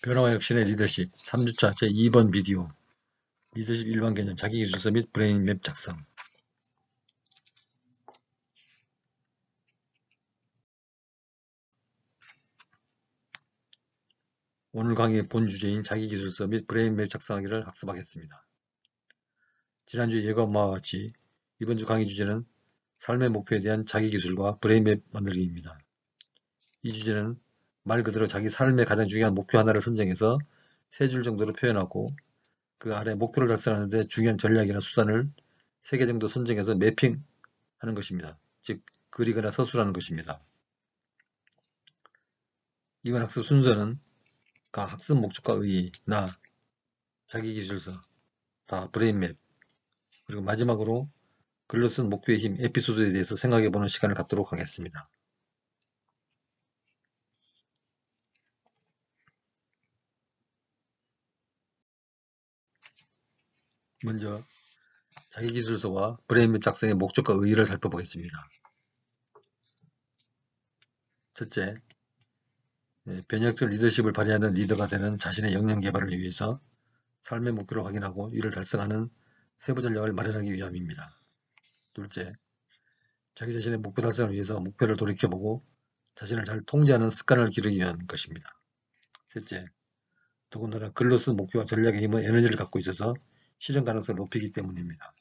변화와 혁신의 리더십 3주차 제2번 비디오 리더십 일반 개념 자기기술서 및 브레인맵 작성. 오늘 강의의 본 주제인 자기기술서 및 브레인맵 작성하기를 학습하겠습니다. 지난주 예고와 같이 이번 주 강의 주제는 삶의 목표에 대한 자기기술과 브레인맵 만들기입니다. 이 주제는 말 그대로 자기 삶의 가장 중요한 목표 하나를 선정해서 3줄 정도로 표현하고 그 아래 목표를 달성하는 데 중요한 전략이나 수단을 3개 정도 선정해서 매핑하는 것입니다. 즉 그리거나 서술하는 것입니다. 이번 학습 순서는 가 학습 목적과 의의, 나, 자기기술서, 다 브레인맵, 그리고 마지막으로 글로 쓴 목표의 힘, 에피소드에 대해서 생각해보는 시간을 갖도록 하겠습니다. 먼저 자기기술서와 브레인맵 작성의 목적과 의의를 살펴보겠습니다. 첫째, 변혁적 리더십을 발휘하는 리더가 되는 자신의 역량 개발을 위해서 삶의 목표를 확인하고 이를 달성하는 세부 전략을 마련하기 위함입니다. 둘째, 자기 자신의 목표 달성을 위해서 목표를 돌이켜보고 자신을 잘 통제하는 습관을 기르기 위한 것입니다. 셋째, 더군다나 글로 쓴 목표와 전략의 힘은 에너지를 갖고 있어서 실현 가능성을 높이기 때문입니다.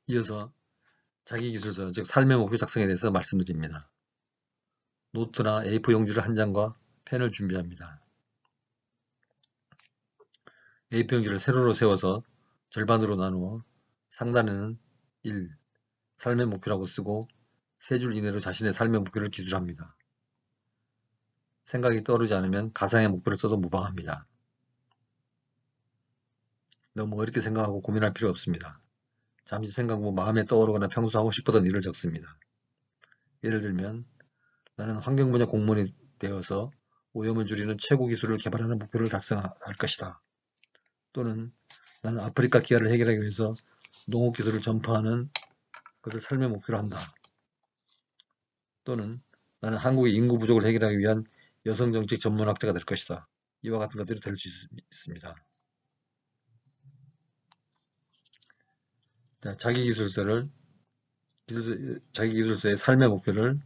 이어서 자기기술서, 즉 삶의 목표 작성에 대해서 말씀드립니다. 노트나 A4 용지를 한 장과 펜을 준비합니다. A4 용지를 세로로 세워서 절반으로 나누어 상단에는 1, 삶의 목표라고 쓰고 3줄 이내로 자신의 삶의 목표를 기술합니다. 생각이 떠오르지 않으면 가상의 목표를 써도 무방합니다. 너무 어렵게 생각하고 고민할 필요 없습니다. 잠시 생각 후 마음에 떠오르거나 평소 하고 싶었던 일을 적습니다. 예를 들면 나는 환경분야 공무원이 되어서 오염을 줄이는 최고 기술을 개발하는 목표를 달성할 것이다. 또는 나는 아프리카 기아를 해결하기 위해서 농업 기술을 전파하는 것을 삶의 목표로 한다. 또는 나는 한국의 인구 부족을 해결하기 위한 여성정책 전문학자가 될 것이다. 이와 같은 것들이 될 수 있습니다. 자기기술서의 삶의 목표를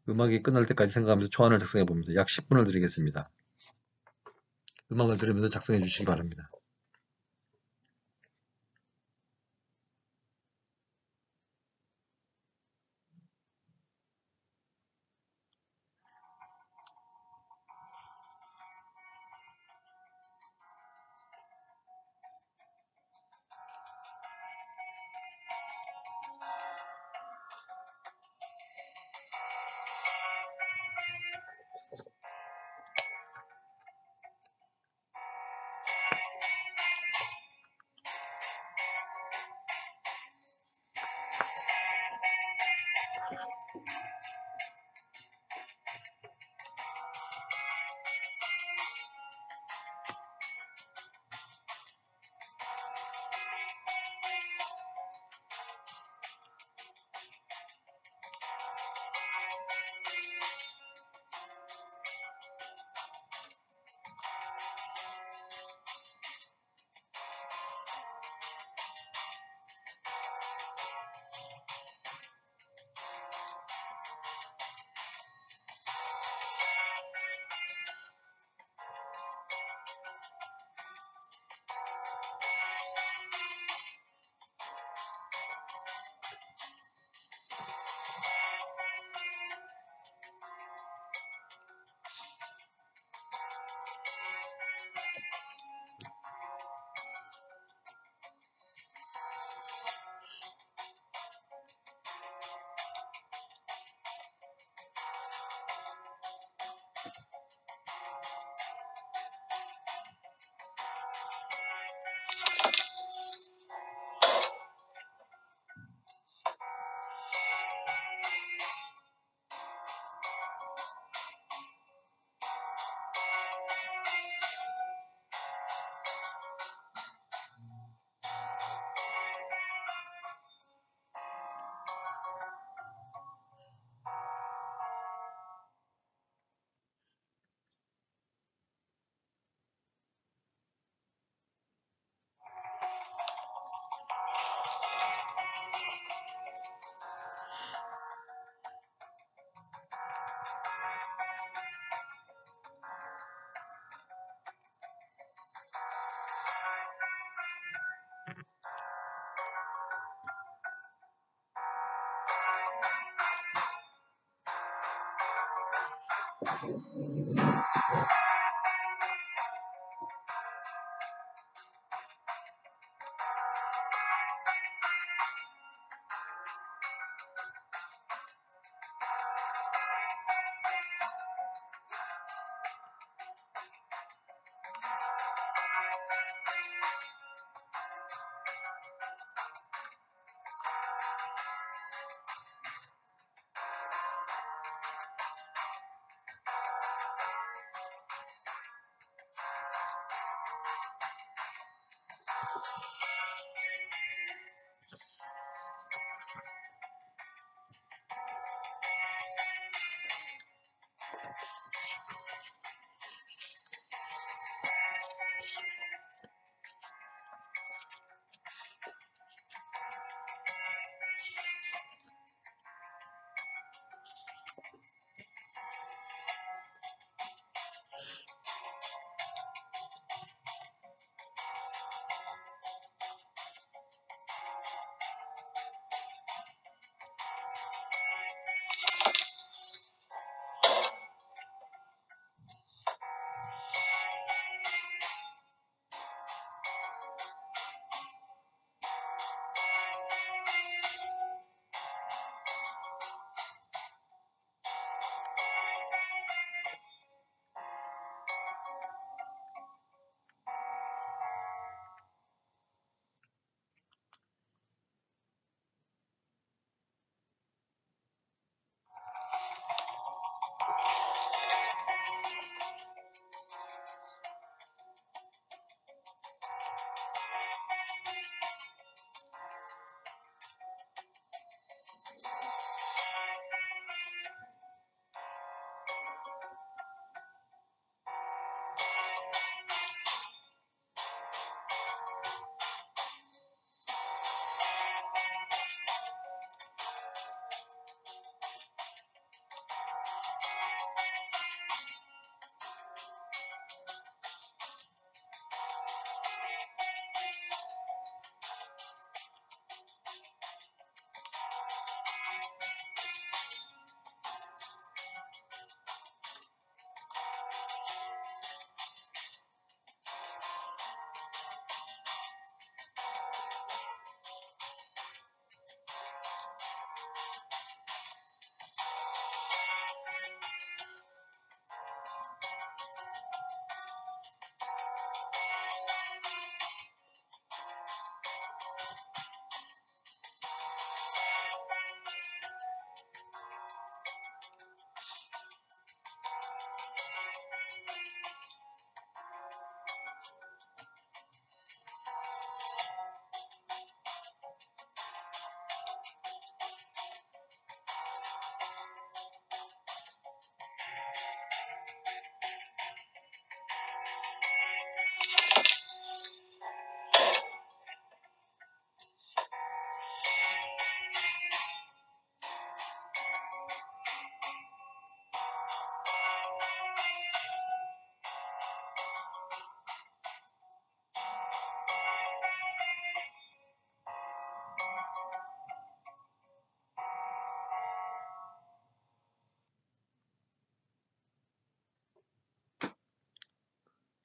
음악이 끝날 때까지 생각하면서 초안을 작성해 봅니다. 약 10분을 드리겠습니다. 음악을 들으면서 작성해 주시기 바랍니다.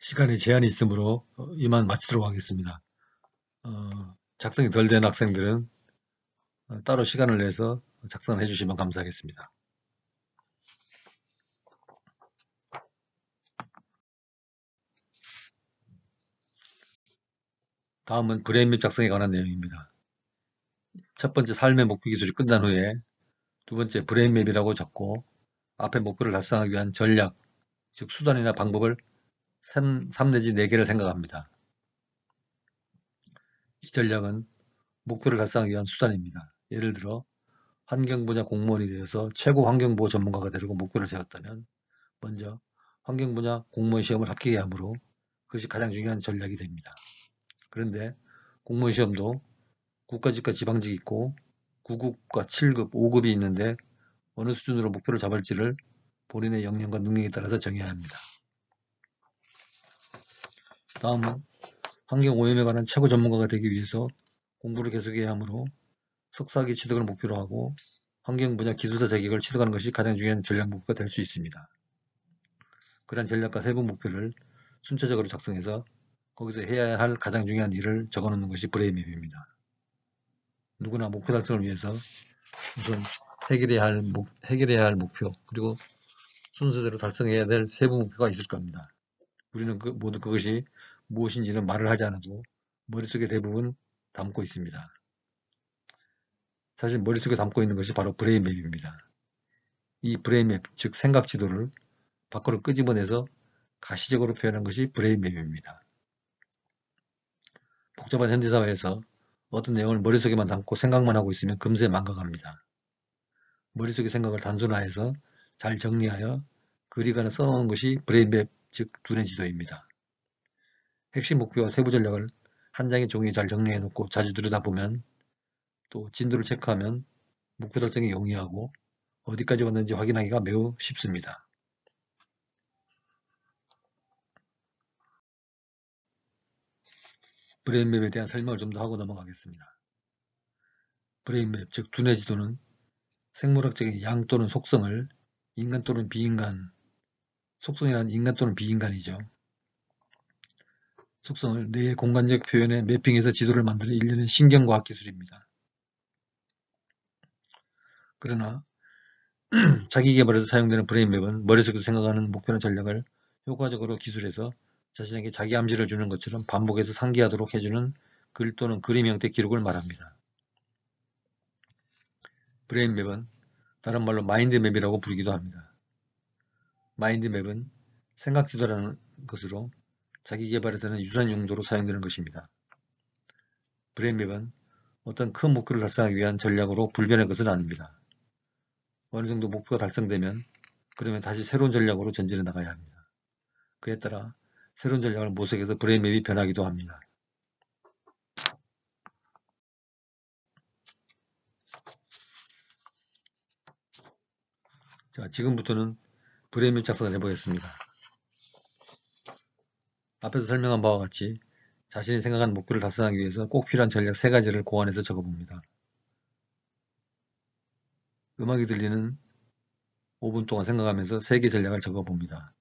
시간에 제한이 있으므로 이만 마치도록 하겠습니다. 작성이 덜 된 학생들은 따로 시간을 내서 작성을 해주시면 감사하겠습니다. 다음은 브레인맵 작성에 관한 내용입니다. 첫 번째 삶의 목표 기술이 끝난 후에 두 번째 브레인맵이라고 적고 앞에 목표를 달성하기 위한 전략, 즉 수단이나 방법을 3 내지 4개를 생각합니다. 이 전략은 목표를 달성하기 위한 수단입니다. 예를 들어 환경 분야 공무원이 되어서 최고 환경보호 전문가가 되려고 목표를 세웠다면 먼저 환경 분야 공무원 시험을 합격해야 하므로 그것이 가장 중요한 전략이 됩니다. 그런데 공무원 시험도 국가직과 지방직이 있고 9급과 7급, 5급이 있는데 어느 수준으로 목표를 잡을지를 본인의 역량과 능력에 따라서 정해야 합니다. 다음은 환경오염에 관한 최고 전문가가 되기 위해서 공부를 계속해야 하므로 석사학위 취득을 목표로 하고 환경 분야 기술사 자격을 취득하는 것이 가장 중요한 전략 목표가 될 수 있습니다. 그런 전략과 세부 목표를 순차적으로 작성해서 거기서 해야 할 가장 중요한 일을 적어놓는 것이 브레인맵입니다. 누구나 목표 달성을 위해서 우선 해결해야 할 목표, 그리고 순서대로 달성해야 될 세부 목표가 있을 겁니다. 우리는 모두 그것이 무엇인지는 말을 하지 않아도 머릿속에 대부분 담고 있습니다. 사실 머릿속에 담고 있는 것이 바로 브레인맵입니다. 이 브레인맵, 즉 생각 지도를 밖으로 끄집어내서 가시적으로 표현한 것이 브레인맵입니다. 복잡한 현대사회에서 어떤 내용을 머릿속에만 담고 생각만 하고 있으면 금세 망각합니다. 머릿속의 생각을 단순화해서 잘 정리하여 그리거나 써놓은 것이 브레인맵, 즉 두뇌 지도입니다. 핵심 목표와 세부 전략을 한 장의 종이에 잘 정리해 놓고 자주 들여다보면, 또 진도를 체크하면 목표 달성이 용이하고 어디까지 왔는지 확인하기가 매우 쉽습니다. 브레인맵에 대한 설명을 좀 더 하고 넘어가겠습니다. 브레인맵, 즉 두뇌 지도는 생물학적인 양 또는 속성을 인간 또는 비인간, 속성이란 인간 또는 비인간이죠. 속성을 뇌의 공간적 표현에 매핑해서 지도를 만드는 일련의 신경과학 기술입니다. 그러나 자기계발에서 사용되는 브레인맵은 머릿속에서 생각하는 목표나 전략을 효과적으로 기술해서 자신에게 자기 암시를 주는 것처럼 반복해서 상기하도록 해주는 글 또는 그림 형태 기록을 말합니다. 브레인맵은 다른 말로 마인드맵이라고 부르기도 합니다. 마인드맵은 생각지도라는 것으로 자기계발에서는 유사한 용도로 사용되는 것입니다. 브레인맵은 어떤 큰 목표를 달성하기 위한 전략으로 불변의 것은 아닙니다. 어느 정도 목표가 달성되면 그러면 다시 새로운 전략으로 전진해 나가야 합니다. 그에 따라 새로운 전략을 모색해서 브레인맵이 변하기도 합니다. 자, 지금부터는 브레인맵 작성을 해보겠습니다. 앞에서 설명한 바와 같이 자신이 생각한 목표를 달성하기 위해서 꼭 필요한 전략 3가지를 고안해서 적어봅니다. 음악이 들리는 5분 동안 생각하면서 3개 전략을 적어봅니다.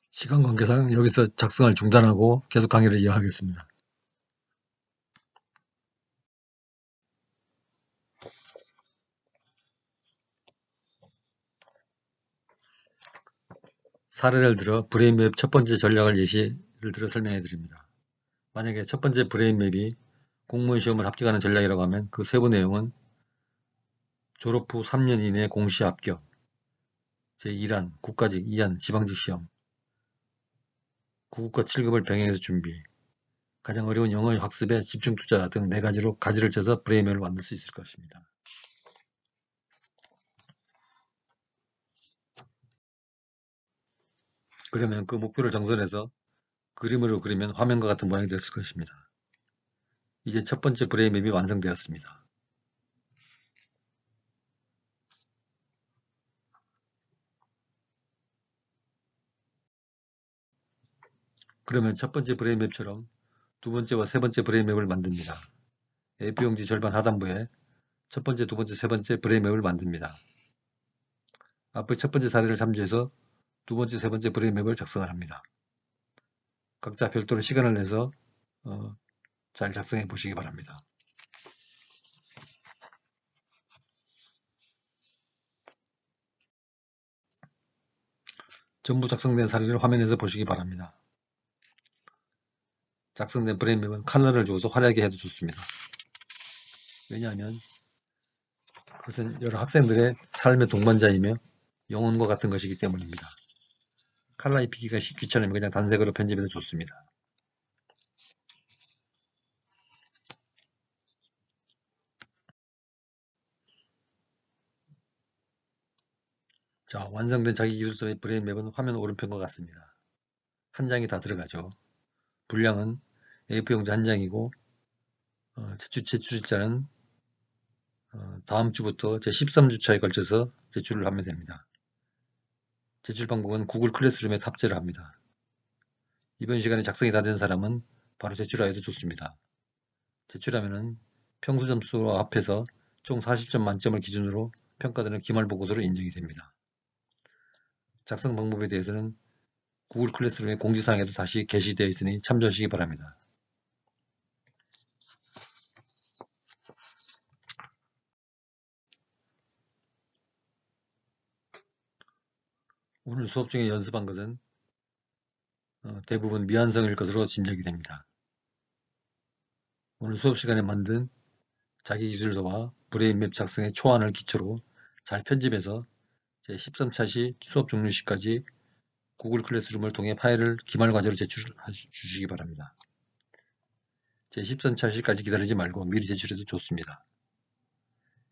시간 관계상 여기서 작성을 중단하고 계속 강의를 이어가겠습니다. 사례를 들어 브레인맵 첫 번째 전략을 예시를 들어 설명해 드립니다. 만약에 첫 번째 브레인맵이 공무원 시험을 합격하는 전략이라고 하면 그 세부 내용은 졸업 후 3년 이내 공시 합격, 제1안 국가직, 2안 지방직 시험, 구급과 7급을 병행해서 준비, 가장 어려운 영어 학습에 집중 투자 등 4가지로 가지를 쳐서 브레인맵을 만들 수 있을 것입니다. 그러면 그 목표를 정선해서 그림으로 그리면 화면과 같은 모양이 됐을 것입니다. 이제 첫 번째 브레인맵이 완성되었습니다. 그러면 첫 번째 브레인맵처럼 두 번째와 세 번째 브레인맵을 만듭니다. A4용지 절반 하단부에 첫 번째, 두 번째, 세 번째 브레인맵을 만듭니다. 앞의 첫 번째 사례를 참조해서 두 번째, 세 번째 브레인맵을 작성을 합니다. 각자 별도로 시간을 내서 잘 작성해 보시기 바랍니다. 전부 작성된 사례를 화면에서 보시기 바랍니다. 작성된 브레인맵은 컬러를 주어서 화려하게 해도 좋습니다. 왜냐하면 그것은 여러 학생들의 삶의 동반자이며 영혼과 같은 것이기 때문입니다. 컬러 입히기가 귀찮으면 그냥 단색으로 편집해도 좋습니다. 자, 완성된 자기기술서의 브레인맵은 화면 오른편과 같습니다. 한 장이 다 들어가죠. 분량은 A4용지 한 장이고 제출일자는 다음 주부터 제 13주차에 걸쳐서 제출을 하면 됩니다. 제출 방법은 구글 클래스룸에 탑재를 합니다. 이번 시간에 작성이 다 된 사람은 바로 제출하여도 좋습니다. 제출하면은 평소 점수와 합해서 총 40점 만점을 기준으로 평가되는 기말보고서로 인정이 됩니다. 작성 방법에 대해서는 구글 클래스룸의 공지사항에도 다시 게시되어 있으니 참조하시기 바랍니다. 오늘 수업 중에 연습한 것은 대부분 미완성일 것으로 짐작이 됩니다. 오늘 수업 시간에 만든 자기기술서와 브레인맵 작성의 초안을 기초로 잘 편집해서 제13차 시 수업 종료 시까지 구글 클래스룸을 통해 파일을 기말 과제로 제출해 주시기 바랍니다. 제13차 시까지 기다리지 말고 미리 제출해도 좋습니다.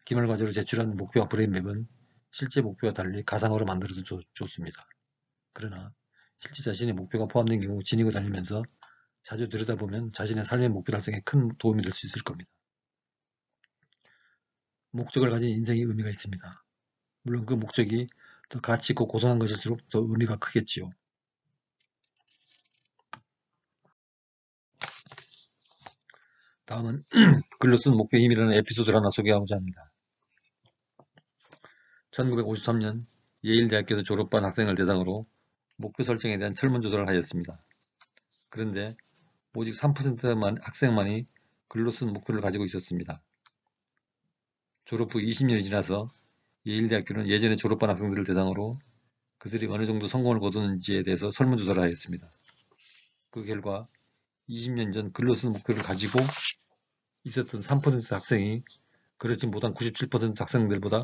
기말 과제로 제출한 목표와 브레인맵은 실제 목표와 달리 가상으로 만들어도 좋습니다. 그러나 실제 자신의 목표가 포함된 경우 지니고 다니면서 자주 들여다보면 자신의 삶의 목표 달성에 큰 도움이 될 수 있을 겁니다. 목적을 가진 인생의 의미가 있습니다. 물론 그 목적이 더 가치 있고 고상한 것일수록 더 의미가 크겠지요. 다음은 글로 쓴 목표의 힘이라는 에피소드를 하나 소개하고자 합니다. 1953년 예일대학교에서 졸업한 학생을 대상으로 목표 설정에 대한 설문조사를 하였습니다. 그런데 오직 3%만 학생만이 글로 쓴 목표를 가지고 있었습니다. 졸업 후 20년이 지나서 예일대학교는 예전에 졸업한 학생들을 대상으로 그들이 어느 정도 성공을 거두는지에 대해서 설문조사를 하였습니다. 그 결과 20년 전 글로 쓴 목표를 가지고 있었던 3% 학생이 그렇지 못한 97% 학생들보다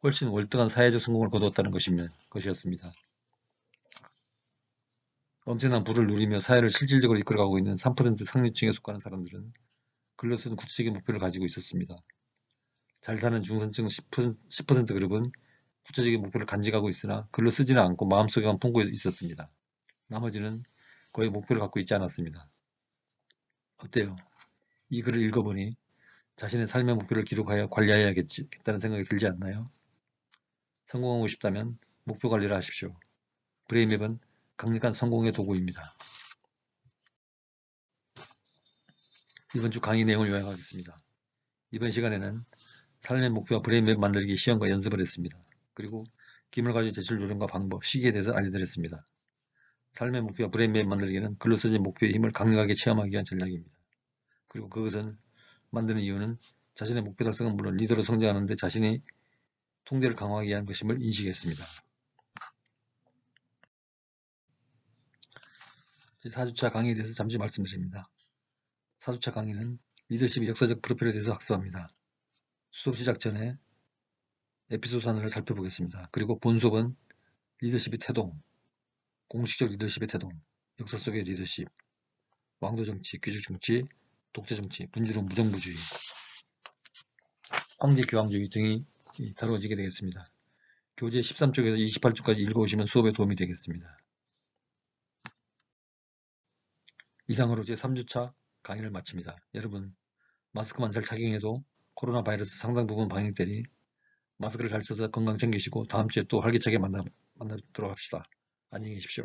훨씬 월등한 사회적 성공을 거두었다는 것이었습니다. 엄청난 부를 누리며 사회를 실질적으로 이끌어가고 있는 3% 상류층에 속하는 사람들은 글로 쓴 구체적인 목표를 가지고 있었습니다. 잘 사는 중산층 10% 그룹은 구체적인 목표를 간직하고 있으나 글로 쓰지는 않고 마음속에만 품고 있었습니다. 나머지는 거의 목표를 갖고 있지 않았습니다. 어때요? 이 글을 읽어보니 자신의 삶의 목표를 기록하여 관리해야겠다는 생각이 들지 않나요? 성공하고 싶다면 목표 관리를 하십시오. 브레인맵은 강력한 성공의 도구입니다. 이번 주 강의 내용을 요약하겠습니다. 이번 시간에는 삶의 목표와 브레인맵 만들기 시험과 연습을 했습니다. 그리고 기물과제 제출 요령과 방법, 시기에 대해서 알려드렸습니다. 삶의 목표와 브레인맵 만들기는 글로 써진 목표의 힘을 강력하게 체험하기 위한 전략입니다. 그리고 그것을 만드는 이유는 자신의 목표 달성은 물론 리더로 성장하는 데 자신의 통제를 강화하기 위한 것임을 인식했습니다. 4주차 강의에 대해서 잠시 말씀드립니다. 4주차 강의는 리더십의 역사적 프로필에 대해서 학습합니다. 수업 시작 전에 에피소드 하나를 살펴보겠습니다. 그리고 본 수업은 리더십의 태동, 공식적 리더십의 태동, 역사 속의 리더십, 왕도정치, 귀족정치, 독재정치, 분주론, 무정부주의, 황제교황주의 등이 다루어지게 되겠습니다. 교재 13쪽에서 28쪽까지 읽어오시면 수업에 도움이 되겠습니다. 이상으로 제3주차 강의를 마칩니다. 여러분, 마스크만 잘 착용해도 코로나 바이러스 상당 부분 방역되니 마스크를 잘 써서 건강 챙기시고 다음 주에 또 활기차게 만나도록 합시다. 안녕히 계십시오.